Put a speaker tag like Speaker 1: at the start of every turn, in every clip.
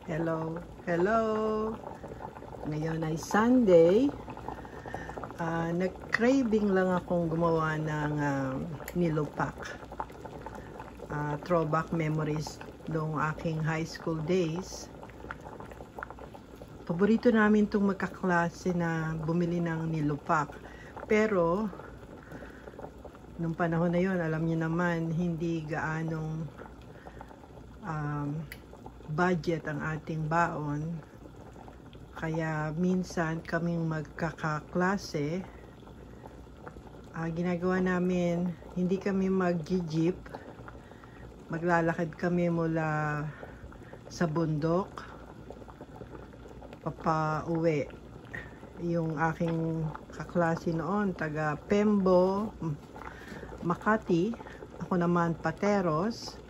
Speaker 1: Hello, hello. Ngayon ay Sunday. Nag-craving lang akong gumawa ng nilupak. Throwback memories noong aking high school days. Paborito namin itong magkaklase na bumili ng nilupak. Pero, nung panahon na yon, alam niyo naman, hindi gaanong budget ang ating baon. Kaya minsan kaming magkakaklase, ginagawa namin, hindi kami mag-jeep, maglalakad kami mula sa bundok papauwi. Yung aking kaklase noon, taga Pembo, Makati, ako naman Pateros.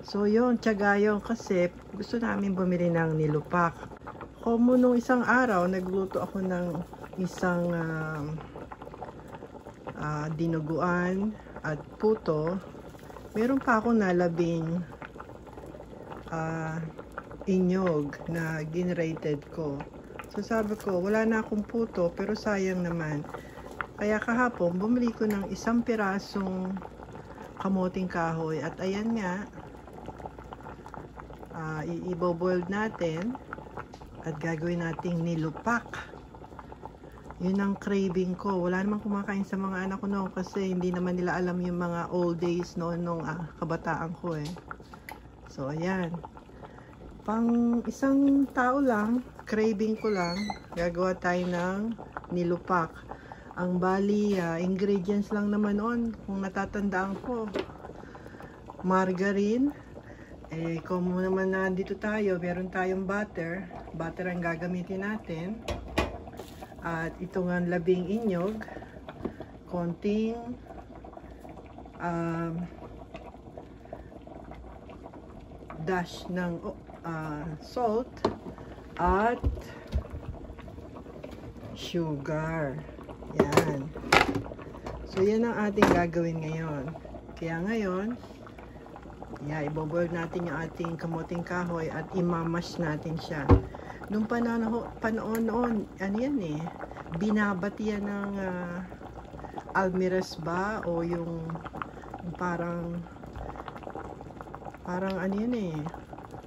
Speaker 1: So yun, tiyaga yun kasi gusto namin bumili ng nilupak. Como nung isang araw, nagluto ako ng isang dinuguan at puto. Meron pa akong nalabing inyog na ginrated ko. So sabi ko, wala na akong puto pero sayang naman. Kaya kahapon, bumili ko ng isang pirasong kamoting kahoy. At ayan nga, i-boil natin at gagawin nating nilupak. Yun ang craving ko. Wala namang kumakain sa mga anak ko noon kasi hindi naman nila alam yung mga old days noon nung kabataan ko eh. So ayan, pang isang tao lang, craving ko lang, gagawa tayo ng nilupak. Ang bali ingredients lang naman noon, kung natatandaan ko, margarine. Kung naman nandito tayo, meron tayong butter. Butter ang gagamitin natin. At ito nga labing inyog. Konting dash ng salt. At sugar. Yan. So, yan ang ating gagawin ngayon. Kaya ngayon, i-boil natin yung ating kamoting kahoy at imamash natin siya. Nung panahon noon, ano yan eh, binabati yan ng almirez ba? O yung parang ano yan eh,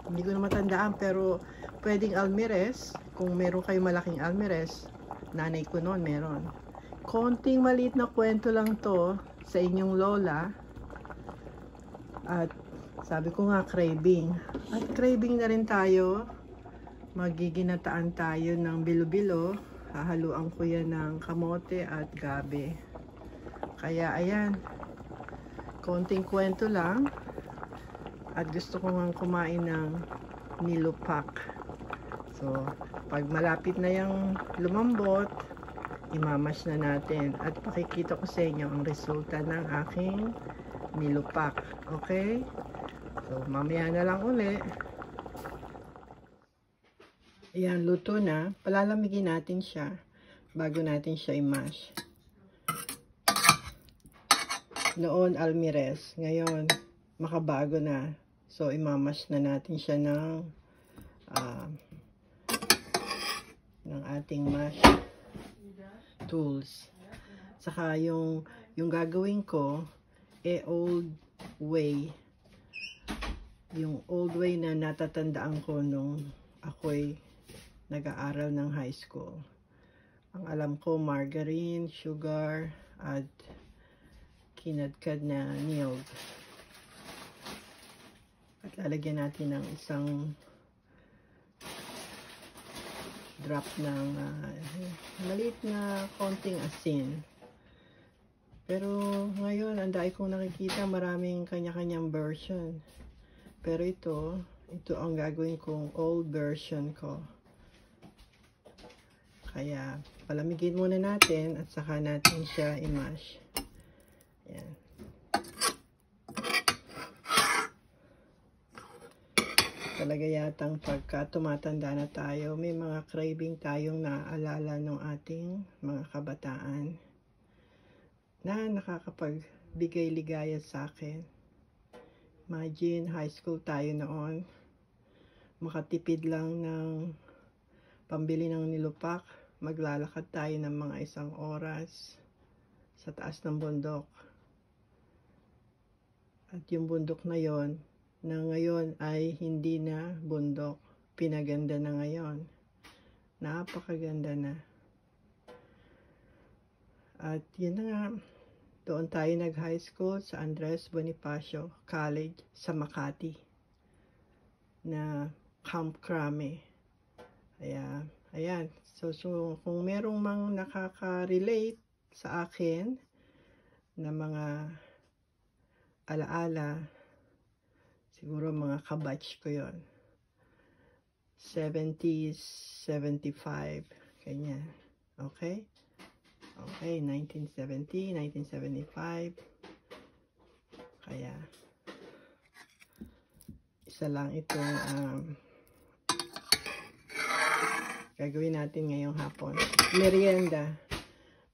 Speaker 1: hindi ko na matandaan, pero pwedeng almirez. Kung meron kayo malaking almirez, nanay ko noon meron. Konting maliit na kwento lang to sa inyong lola. At sabi ko nga, craving. At craving na rin tayo. Magiginataan tayo ng bilo-bilo. Hahaluan ko yan ng kamote at gabi. Kaya ayan, konting kwento lang. At gusto ko nga kumain ng nilupak. So, pag malapit na yung lumambot, imamash na natin. At pakikita ko sa inyo ang resulta ng aking nilupak. Okay? So, mamaya na lang uli. Ayan, luto na. Palalamigin natin siya bago natin siya i-mash. Noon, almirez. Ngayon, makabago na. So, imamash na natin siya ng ating mash tools. Saka yung gagawin ko, old way. Yung old way na natatandaan ko nung ako'y nag-aaral ng high school. Ang alam ko, margarine, sugar, at kinadkad na niyog. At lalagyan natin ng isang drop ng maliit na konting asin. Pero ngayon, ang dahil kong nakikita, maraming kanya-kanyang version. Pero ito ang gagawin kong old version ko. Kaya, palamigin muna natin at saka natin siya i-mash. Ayan. Talaga yatang pagka tumatanda na tayo, may mga craving tayong naaalala ng ating mga kabataan na nakakapagbigay ligaya sa akin. Imagine, high school tayo noon. makatipid lang ng pambili ng nilupak, maglalakad tayo ng mga 1 oras sa taas ng bundok. At yung bundok na yon na ngayon ay hindi na bundok, pinaganda na ngayon. Napakaganda na. At yun na nga, doon tayo nag-high school sa Andres Bonifacio College sa Makati na Camp Crame. Ayan. So kung merong mang nakaka-relate sa akin na mga alaala, siguro mga kabatch ko yon, 70s, 75, ganyan. Okay? Okay, 1970, 1975. Kaya, isa lang itong gagawin natin ngayong hapon. Merienda.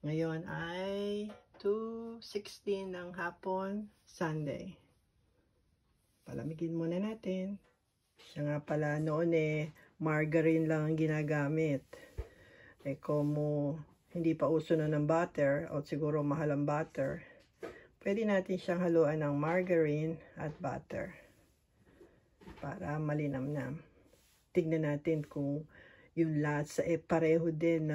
Speaker 1: Ngayon ay 2:16 ng hapon, Sunday. Palamigin muna natin. Siya nga pala, noon margarine lang ang ginagamit. Kung hindi pa uso na ng butter, o siguro mahal ang butter, pwede natin siyang haluan ng margarine at butter para malinamnam. Tignan natin kung yung lasa pareho din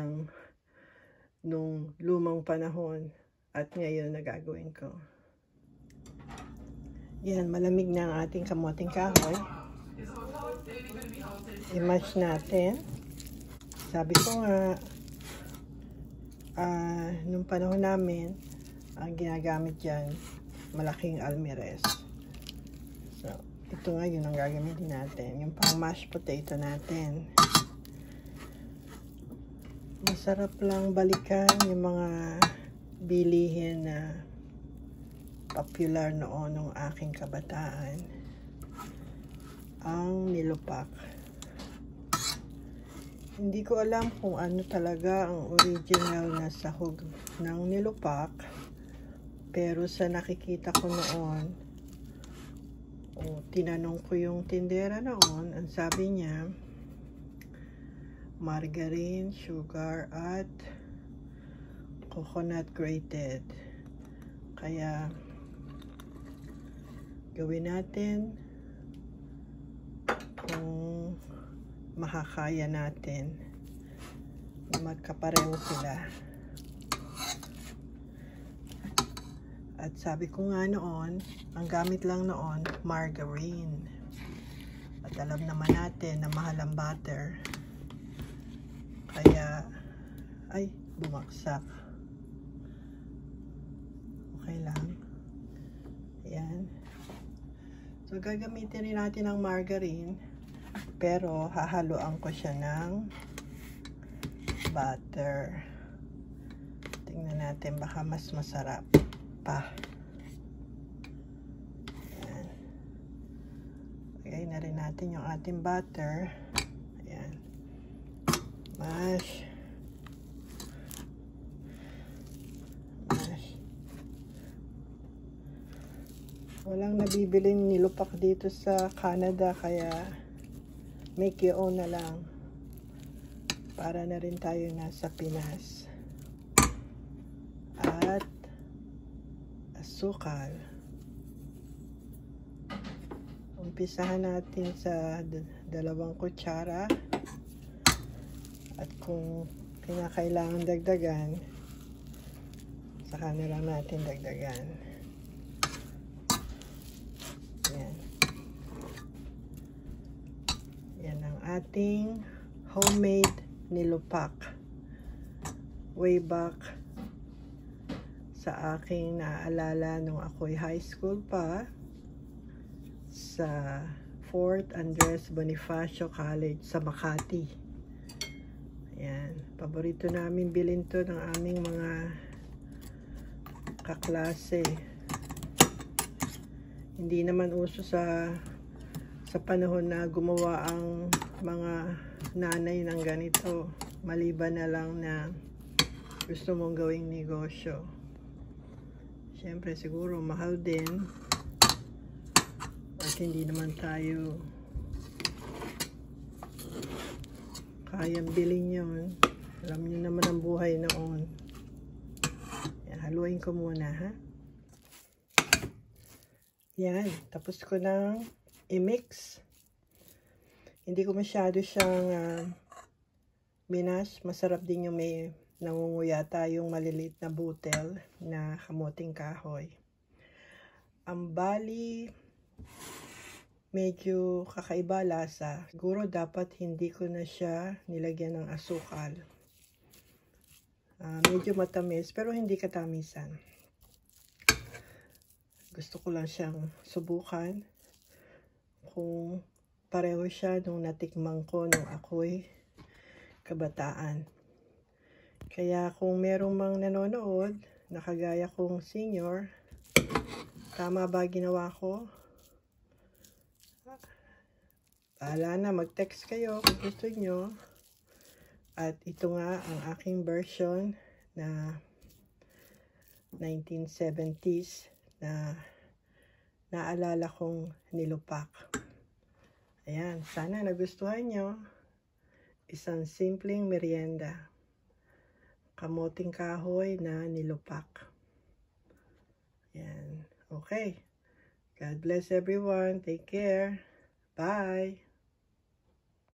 Speaker 1: nung lumang panahon at ngayon na gagawin ko. Yan, malamig na ang ating kamoting kahoy. I-mash natin. Sabi ko nga, nung panahon namin, ang ginagamit dyan, malaking almirez. So, ito nga yun ang gagamitin natin. Yung pang mashed potato natin. Masarap lang balikan yung mga bilihin na popular noon ng aking kabataan. Ang nilupak. Hindi ko alam kung ano talaga ang original na sahog ng nilupak, pero sa nakikita ko noon, tinanong ko yung tindera noon, ang sabi niya, margarine, sugar, at coconut grated. Kaya, gawin natin kung makakaya natin magkapareho sila. At sabi ko nga noon, ang gamit lang noon, margarine. At alam naman natin na mahal ang butter. Kaya, ay, bumaksak. Okay lang. Ayan. So, gagamitin rin natin ang margarine. Pero, hahaluan ko siya ng butter. Tingnan natin, baka mas masarap pa. Ayan. Lagay na rin natin yung ating butter. Ayan. Mash. Walang nabibiling nilupak dito sa Canada, kaya make your own na lang. Para na rin tayo nasa Pinas. At asukal. Umpisahan natin sa 2 kutsara. At kung kinakailangan dagdagan, saka na lang natin dagdagan. Yan. Yan ang ating homemade nilupak. Way back sa aking naaalala nung ako'y high school pa sa Fort Andres Bonifacio College sa Makati. Ayan. Paborito namin bilhin to ng aming mga kaklase. Hindi naman uso sa panahon na gumawa ang mga nanay ng ganito. Maliban na lang na gusto mong gawing negosyo. Siyempre siguro mahal din. At hindi naman tayo kayang bilhin yun. Alam niyo naman ang buhay noon. Yan, haluin ko muna, ha? Yan, tapos ko nang i-mix. Hindi ko masyado siyang minash. Masarap din yung may nangunguya tayong maliliit na butel na kamuting kahoy. Ang bali, medyo kakaiba lasa. Siguro dapat hindi ko na siya nilagyan ng asukal. Medyo matamis pero hindi katamisan. Gusto ko lang siyang subukan kung pareho siya nung natikman ko nung ako'y kabataan. Kaya kung merong mang nanonood, nakagaya kong senior, tama ba ginawa ko? Bahala na, mag-text kayo kung gusto nyo. At ito nga ang aking version na 1970s na naalala kong nilupak. Ayan, sana nagustuhan nyo. Isang simpleng merienda. Kamuting kahoy na nilupak. Ayan, okay. God bless everyone. Take care. Bye.